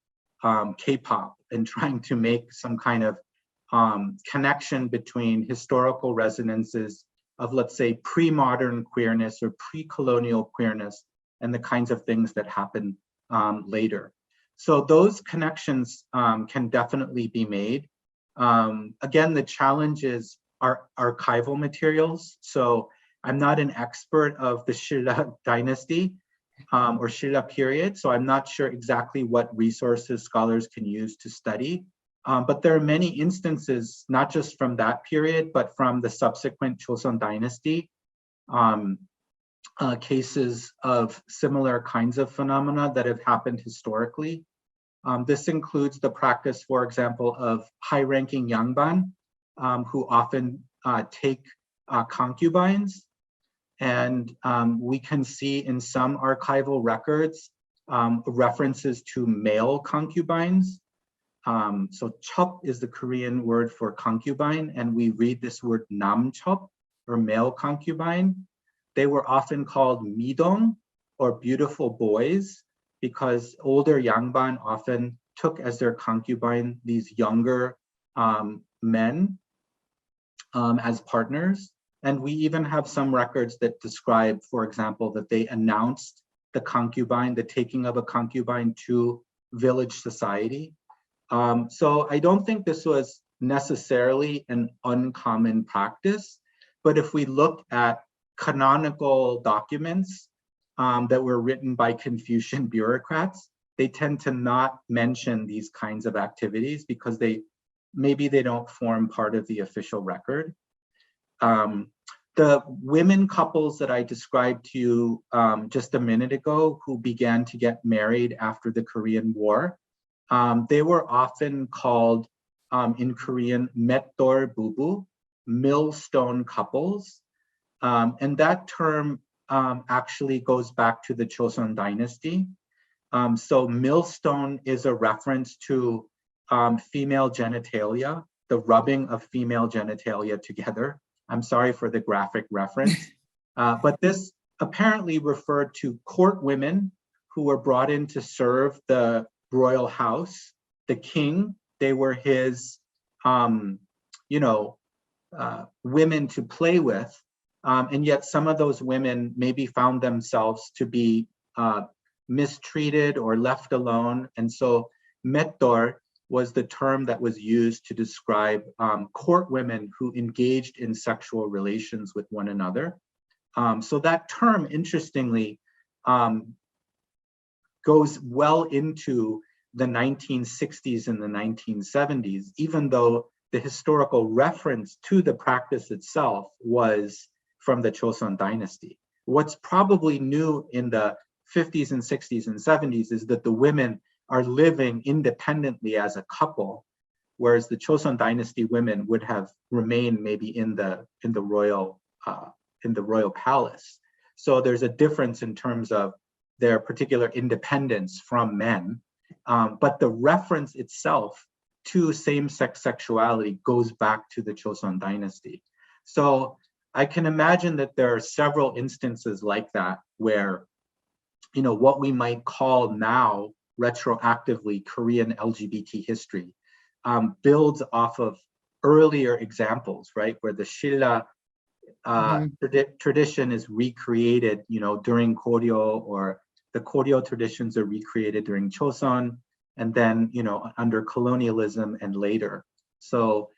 K-pop and trying to make some kind of connection between historical resonances of, let's say, pre-modern queerness or pre-colonial queerness and the kinds of things that happen later. So those connections can definitely be made. Again, the challenges are archival materials. So I'm not an expert of the Shilla dynasty or Shilla period, so I'm not sure exactly what resources scholars can use to study. But there are many instances, not just from that period, but from the subsequent Joseon dynasty, cases of similar kinds of phenomena that have happened historically. This includes the practice, for example, of high-ranking yangban, who often take concubines. And we can see in some archival records references to male concubines. So chop is the Korean word for concubine, and we read this word namchop, or male concubine. They were often called midong, or beautiful boys, because older yangban often took as their concubine these younger men as partners. And we even have some records that describe, for example, that they announced the concubine, the taking of a concubine, to village society. So I don't think this was necessarily an uncommon practice, but if we look at canonical documents that were written by Confucian bureaucrats, they tend to not mention these kinds of activities because maybe they don't form part of the official record. The women couples that I described to you just a minute ago, who began to get married after the Korean War, they were often called in Korean metdor bubu, millstone couples. And that term actually goes back to the Joseon dynasty. So millstone is a reference to female genitalia, the rubbing of female genitalia together. I'm sorry for the graphic reference, but this apparently referred to court women who were brought in to serve the royal house, the king. They were his, women to play with, and yet some of those women maybe found themselves to be mistreated or left alone, and so metdor was the term that was used to describe court women who engaged in sexual relations with one another. So that term, interestingly, goes well into the 1960s and the 1970s, even though the historical reference to the practice itself was from the Joseon dynasty. What's probably new in the 50s and 60s and 70s is that the women are living independently as a couple, whereas the Joseon dynasty women would have remained maybe in the royal palace. So there's a difference in terms of their particular independence from men, but the reference itself to same-sex sexuality goes back to the Joseon dynasty. So I can imagine that there are several instances like that where, what we might call now retroactively Korean LGBT history builds off of earlier examples, right? Where the Shilla tradition is recreated, during Koryo, or the Koryo traditions are recreated during Joseon, and then, under colonialism and later. So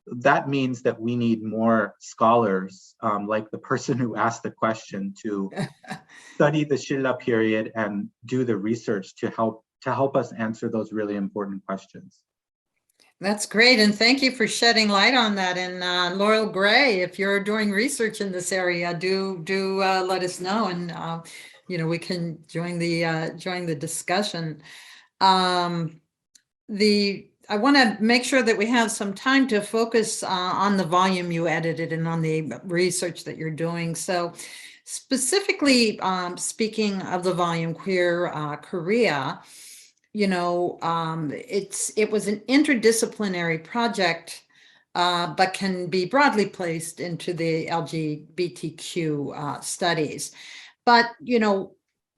that means that we need more scholars, like the person who asked the question, to study the Shilla period and do the research to help us answer those really important questions. That's great, and thank you for shedding light on that. And Laurel Gray, if you're doing research in this area, do let us know, and we can join the discussion. I want to make sure that we have some time to focus on the volume you edited and on the research that you're doing. So specifically speaking of the volume Queer Korea, it was an interdisciplinary project, but can be broadly placed into the LGBTQ studies. But,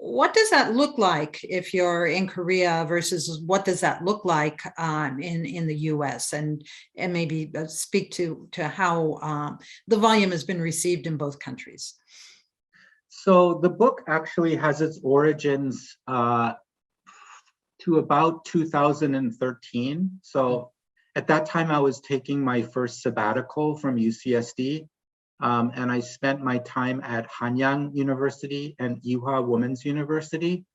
what does that look like if you're in Korea versus what does that look like in the US? And maybe speak to how the volume has been received in both countries. So the book actually has its origins to about 2013. So at that time, I was taking my first sabbatical from UCSD, and I spent my time at Hanyang University and Ewha Women's University.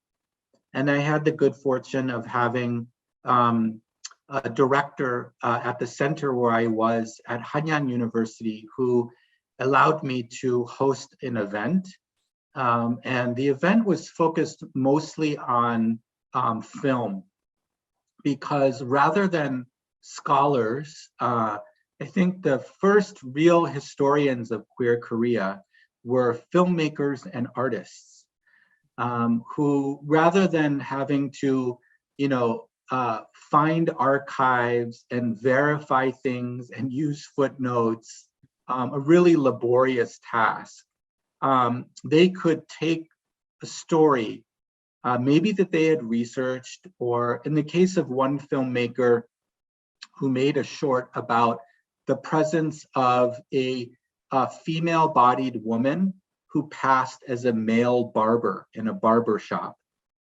And I had the good fortune of having a director at the center where I was at Hanyang University who allowed me to host an event. And the event was focused mostly on film, because rather than scholars, I think the first real historians of queer Korea were filmmakers and artists who, rather than having to, find archives and verify things and use footnotes, a really laborious task, they could take a story maybe that they had researched, or in the case of one filmmaker who made a short about the presence of a female-bodied woman who passed as a male barber in a barber shop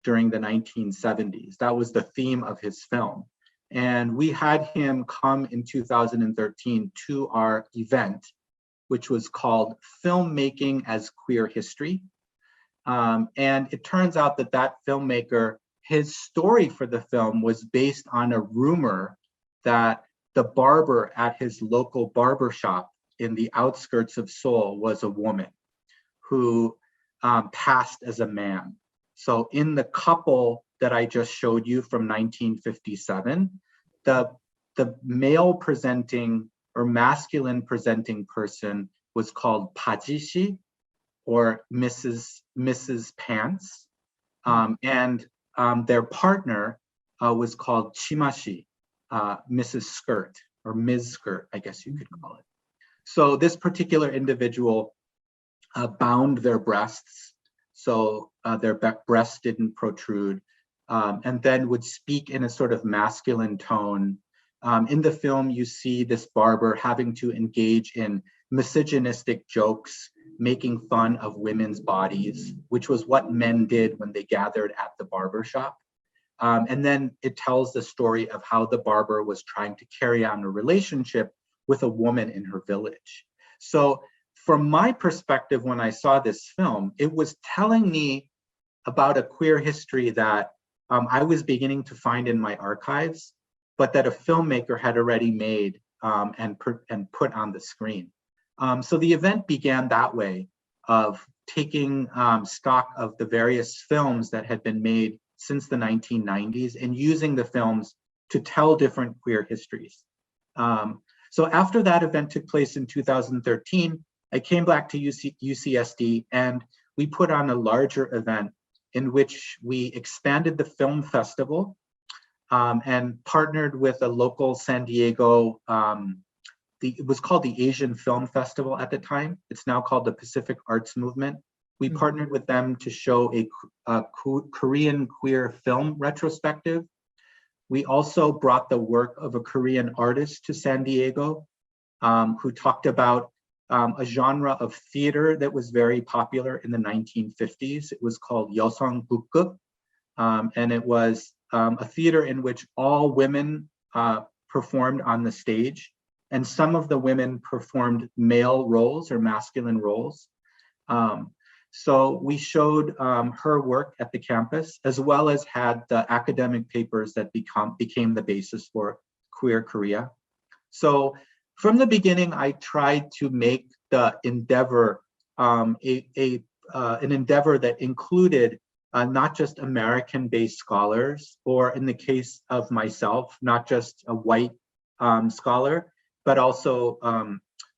during the 1970s. That was the theme of his film. And we had him come in 2013 to our event, which was called Filmmaking as Queer History. And it turns out that filmmaker, his story for the film was based on a rumor that the barber at his local barber shop in the outskirts of Seoul was a woman who passed as a man. So in the couple that I just showed you from 1957, the male presenting or masculine presenting person was called Pajishi, or Mrs. Pants, and their partner was called Chimashi, Mrs. Skirt, or Ms. Skirt, I guess you could call it. So this particular individual bound their breasts, so their breasts didn't protrude, and then would speak in a sort of masculine tone. In the film, you see this barber having to engage in misogynistic jokes, making fun of women's bodies, which was what men did when they gathered at the barber shop. And then it tells the story of how the barber was trying to carry on a relationship with a woman in her village. So from my perspective, when I saw this film, it was telling me about a queer history that I was beginning to find in my archives, but that a filmmaker had already made and put on the screen. So the event began that way, of taking stock of the various films that had been made since the 1990s and using the films to tell different queer histories. So after that event took place in 2013, I came back to UCSD and we put on a larger event in which we expanded the film festival and partnered with a local San Diego, it was called the Asian Film Festival at the time. It's now called the Pacific Arts Movement. We partnered with them to show a Korean queer film retrospective. We also brought the work of a Korean artist to San Diego who talked about a genre of theater that was very popular in the 1950s. It was called Yosong Bukguk, and it was a theater in which all women performed on the stage, and some of the women performed male roles or masculine roles. So we showed her work at the campus, as well as had the academic papers that became the basis for Queer Korea. So from the beginning, I tried to make the endeavor an endeavor that included not just American-based scholars, or in the case of myself, not just a white scholar, but also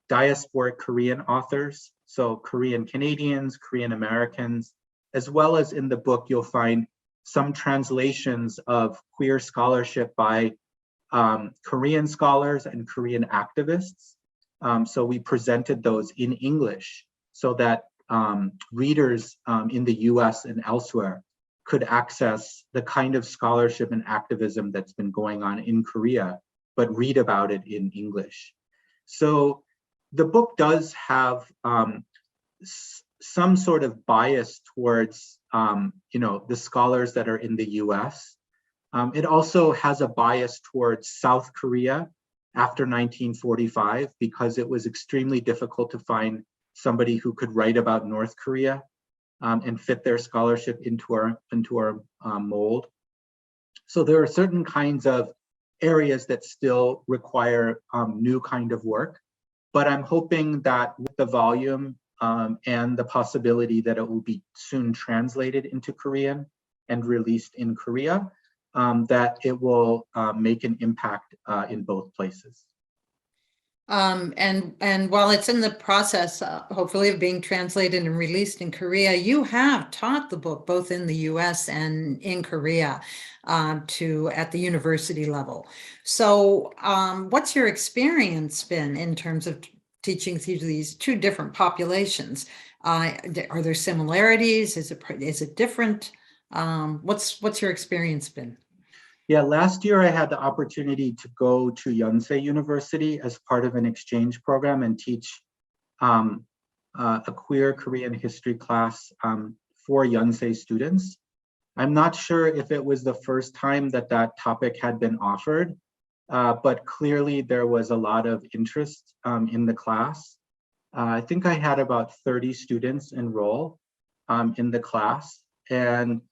diasporic Korean authors, so Korean Canadians, Korean Americans, as well as in the book, you'll find some translations of queer scholarship by Korean scholars and Korean activists. So we presented those in English so that readers in the US and elsewhere could access the kind of scholarship and activism that's been going on in Korea, but read about it in English. So the book does have some sort of bias towards the scholars that are in the US. It also has a bias towards South Korea after 1945, because it was extremely difficult to find somebody who could write about North Korea and fit their scholarship into our mold. So there are certain kinds of areas that still require new kind of work, but I'm hoping that with the volume and the possibility that it will be soon translated into Korean and released in Korea, that it will make an impact in both places. And while it's in the process, hopefully, of being translated and released in Korea, you have taught the book both in the US and in Korea at the university level. So what's your experience been in terms of teaching through these two different populations? Are there similarities? Is it different? What's your experience been? Yeah, last year I had the opportunity to go to Yonsei University as part of an exchange program and teach a queer Korean history class for Yonsei students. I'm not sure if it was the first time that that topic had been offered, but clearly there was a lot of interest in the class. I think I had about 30 students enroll in the class, and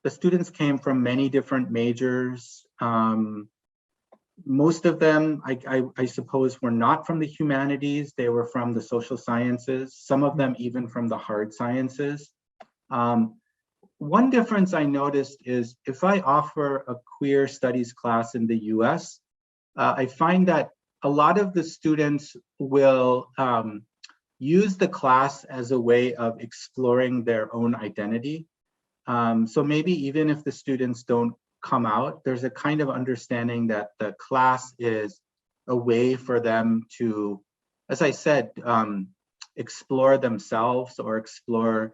the students came from many different majors. Most of them, I suppose, were not from the humanities. They were from the social sciences, some of them even from the hard sciences. One difference I noticed is if I offer a queer studies class in the US, I find that a lot of the students will use the class as a way of exploring their own identity. So maybe even if the students don't come out, there's a kind of understanding that the class is a way for them to, as I said, explore themselves or explore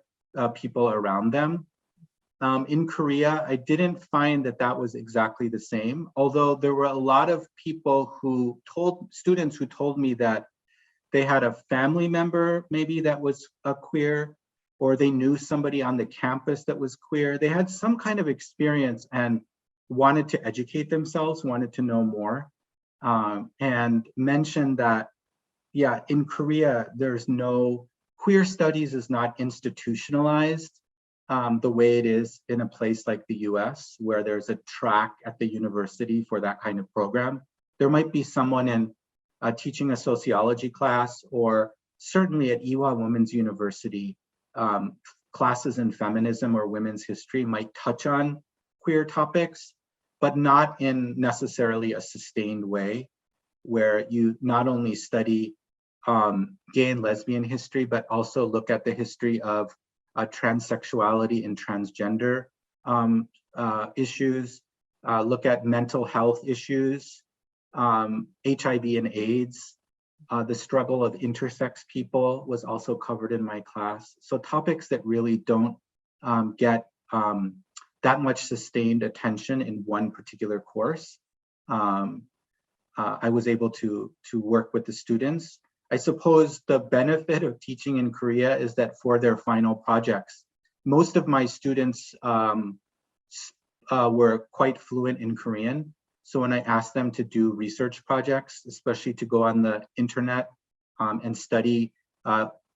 people around them. In Korea, I didn't find that that was exactly the same, although there were a lot of people students who told me that they had a family member maybe that was queer, or they knew somebody on the campus that was queer. They had some kind of experience and wanted to educate themselves, wanted to know more, and mentioned that, yeah, in Korea, queer studies is not institutionalized the way it is in a place like the US, where there's a track at the university for that kind of program. There might be someone in teaching a sociology class, or certainly at Ewha Women's University, classes in feminism or women's history might touch on queer topics, but not in necessarily a sustained way, where you not only study gay and lesbian history, but also look at the history of transsexuality and transgender issues, look at mental health issues, HIV and AIDS. The struggle of intersex people was also covered in my class. So topics that really don't get that much sustained attention in one particular course. I was able to work with the students. I suppose the benefit of teaching in Korea is that for their final projects, most of my students were quite fluent in Korean. So when I asked them to do research projects, especially to go on the internet and study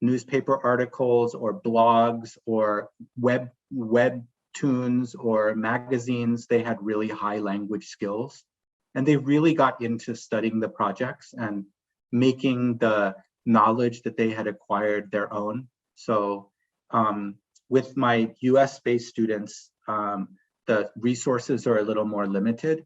newspaper articles or blogs or webtoons or magazines, they had really high language skills. And they really got into studying the projects and making the knowledge that they had acquired their own. So with my US-based students, the resources are a little more limited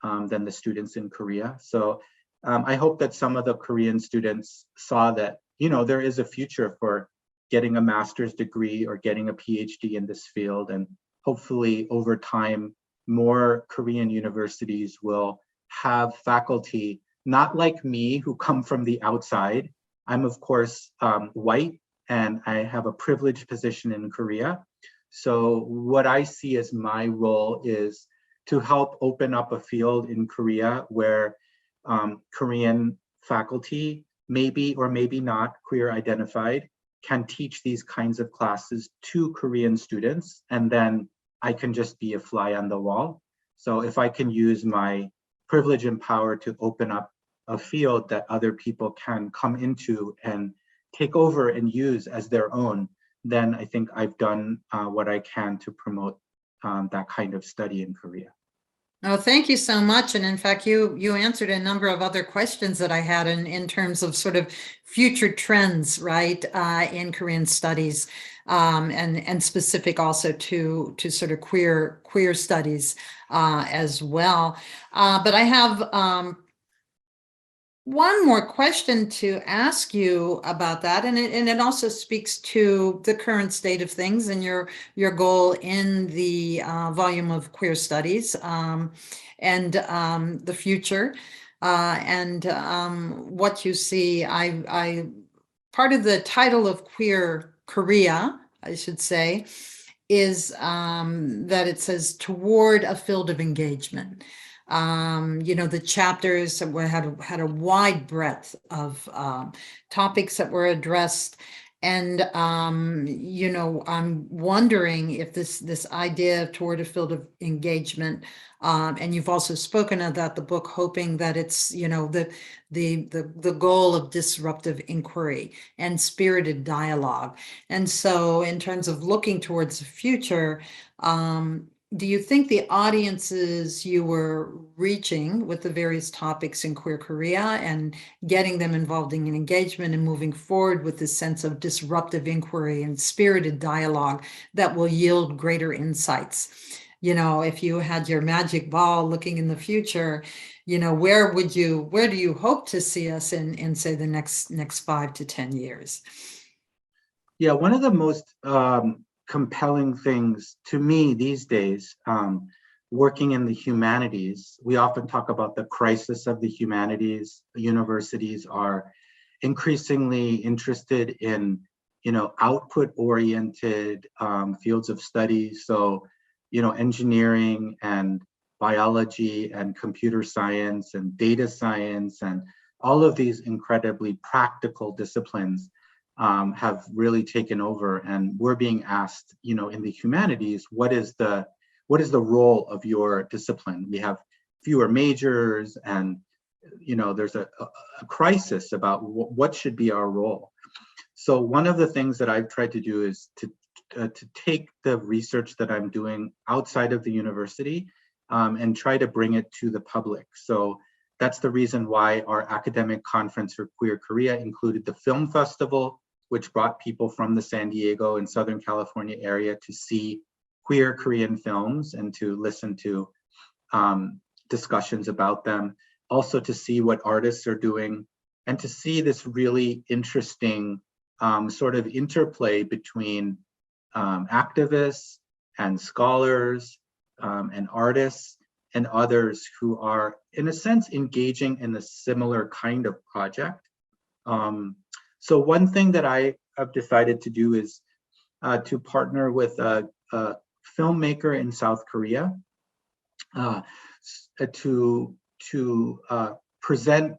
than the students in Korea. So I hope that some of the Korean students saw that, you know, there is a future for getting a master's degree or getting a PhD in this field. And hopefully over time, more Korean universities will have faculty, not like me, who come from the outside. I'm of course white, and I have a privileged position in Korea. So what I see as my role is to help open up a field in Korea where Korean faculty, maybe or maybe not queer identified, can teach these kinds of classes to Korean students, and then I can just be a fly on the wall. So if I can use my privilege and power to open up a field that other people can come into and take over and use as their own, then I think I've done what I can to promote that kind of study in Korea. Oh, thank you so much. And in fact, you answered a number of other questions that I had in terms of sort of future trends, right, in Korean studies, and specific also to sort of queer studies as well. But I have one more question to ask you about that, and it also speaks to the current state of things and your goal in the volume of queer studies, and the future, and what you see. I part of the title of Queer Korea, I should say, is that it says toward a field of engagement. You know, the chapters had a wide breadth of topics that were addressed. And, you know, I'm wondering if this idea toward a field of engagement, and you've also spoken about the book, hoping that it's, you know, the goal of disruptive inquiry and spirited dialogue. And so in terms of looking towards the future, do you think the audiences you were reaching with the various topics in Queer Korea and getting them involved in engagement and moving forward with this sense of disruptive inquiry and spirited dialogue that will yield greater insights? You know, if you had your magic ball looking in the future, you know, where do you hope to see us in say the next 5 to 10 years? Yeah, one of the most compelling things to me these days, working in the humanities, we often talk about the crisis of the humanities. Universities are increasingly interested in, you know, output-oriented fields of study. So, you know, engineering and biology and computer science and data science and all of these incredibly practical disciplines have really taken over, and we're being asked, you know, in the humanities, what is the role of your discipline? We have fewer majors, and you know, there's a crisis about what should be our role. So one of the things that I've tried to do is to take the research that I'm doing outside of the university and try to bring it to the public. So that's the reason why our academic conference for Queer Korea included the film festival, which brought people from the San Diego and Southern California area to see queer Korean films and to listen to discussions about them, also to see what artists are doing, and to see this really interesting sort of interplay between activists and scholars and artists and others who are, in a sense, engaging in a similar kind of project. So one thing that I have decided to do is to partner with a filmmaker in South Korea to present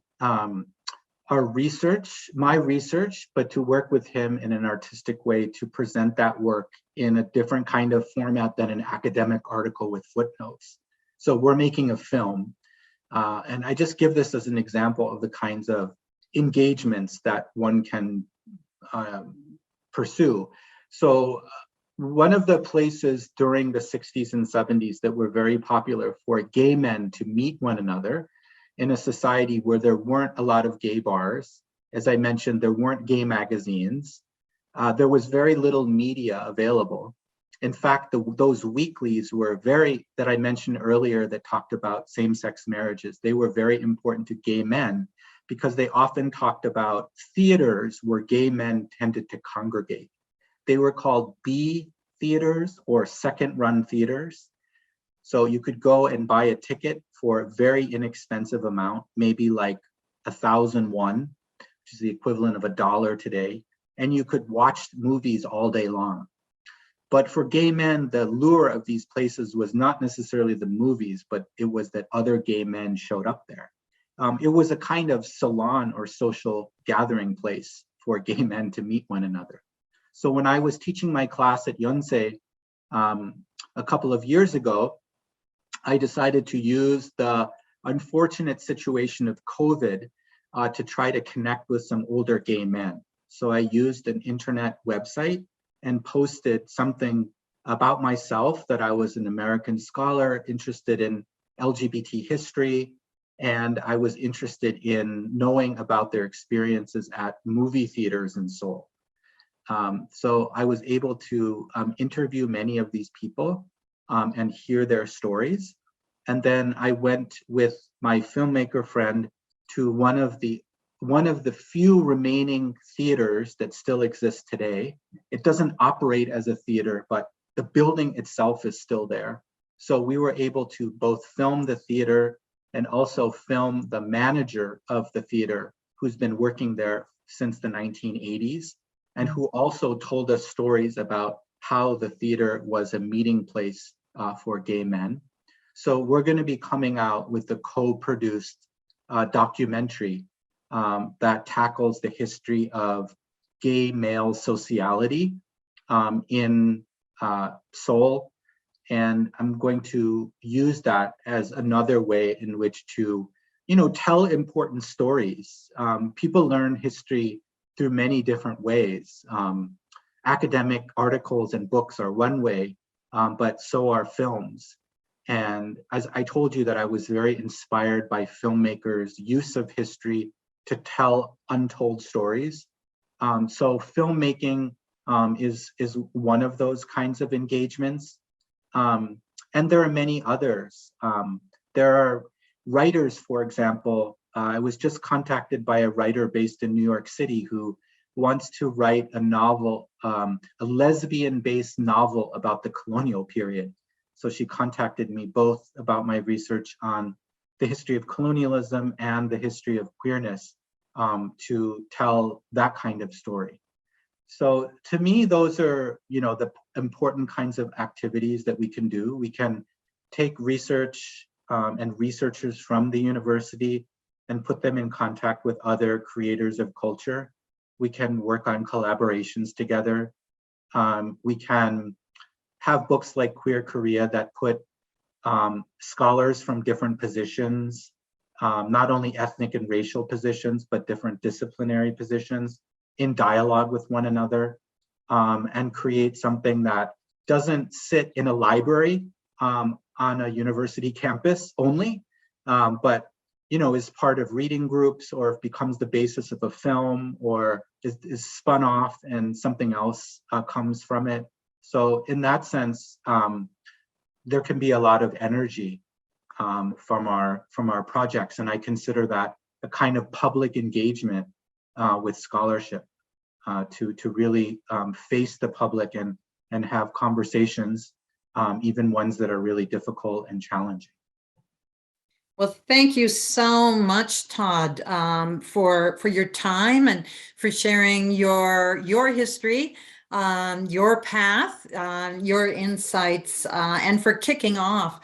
our research, my research, but to work with him in an artistic way to present that work in a different kind of format than an academic article with footnotes. So we're making a film. And I just give this as an example of the kinds of engagements that one can pursue. So one of the places during the 60s and 70s that were very popular for gay men to meet one another in a society where there weren't a lot of gay bars, as I mentioned, there weren't gay magazines, there was very little media available. In fact, those weeklies were that I mentioned earlier that talked about same-sex marriages, they were very important to gay men because they often talked about theaters where gay men tended to congregate. They were called B theaters or second-run theaters. So you could go and buy a ticket for a very inexpensive amount, maybe like 1,000 won, which is the equivalent of $1 today, and you could watch movies all day long. But for gay men, the lure of these places was not necessarily the movies, but it was that other gay men showed up there. It was a kind of salon or social gathering place for gay men to meet one another. So when I was teaching my class at Yonsei a couple of years ago, I decided to use the unfortunate situation of COVID to try to connect with some older gay men. So I used an internet website and posted something about myself, that I was an American scholar interested in LGBT history, and I was interested in knowing about their experiences at movie theaters in Seoul. So I was able to interview many of these people and hear their stories. And then I went with my filmmaker friend to one of the few remaining theaters that still exist today. It doesn't operate as a theater, but the building itself is still there. So we were able to both film the theater and also film the manager of the theater, who's been working there since the 1980s, and who also told us stories about how the theater was a meeting place for gay men. So we're going to be coming out with the co-produced documentary that tackles the history of gay male sociality in Seoul. And I'm going to use that as another way in which to, tell important stories. People learn history through many different ways. Academic articles and books are one way, but so are films. And as I told you that I was very inspired by filmmakers' use of history to tell untold stories. So filmmaking is one of those kinds of engagements. And there are many others. There are writers, for example. I was just contacted by a writer based in New York City who wants to write a novel, a lesbian-based novel about the colonial period. So she contacted me both about my research on the history of colonialism and the history of queerness to tell that kind of story. So to me, those are, the important kinds of activities that we can do. We can take research and researchers from the university and put them in contact with other creators of culture. We can work on collaborations together. We can have books like Queer Korea that put scholars from different positions, not only ethnic and racial positions, but different disciplinary positions in dialogue with one another, and create something that doesn't sit in a library on a university campus only, but is part of reading groups, or becomes the basis of a film, or is spun off and something else comes from it. So in that sense, there can be a lot of energy from our projects, and I consider that a kind of public engagement with scholarship to really face the public and and have conversations, even ones that are really difficult and challenging. Well, thank you so much, Todd, for your time and for sharing your history, your path, your insights, and for kicking off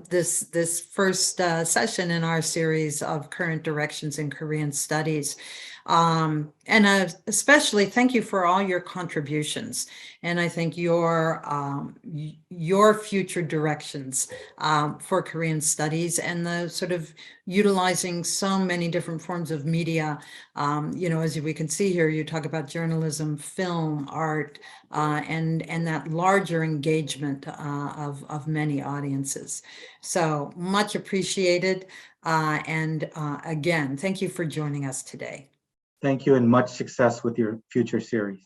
this first session in our series of current directions in Korean studies. And especially thank you for all your contributions. And I think your future directions for Korean studies and the sort of utilizing so many different forms of media. As we can see here, you talk about journalism, film, art, and that larger engagement of many audiences. So much appreciated. And again, thank you for joining us today. Thank you and much success with your future series.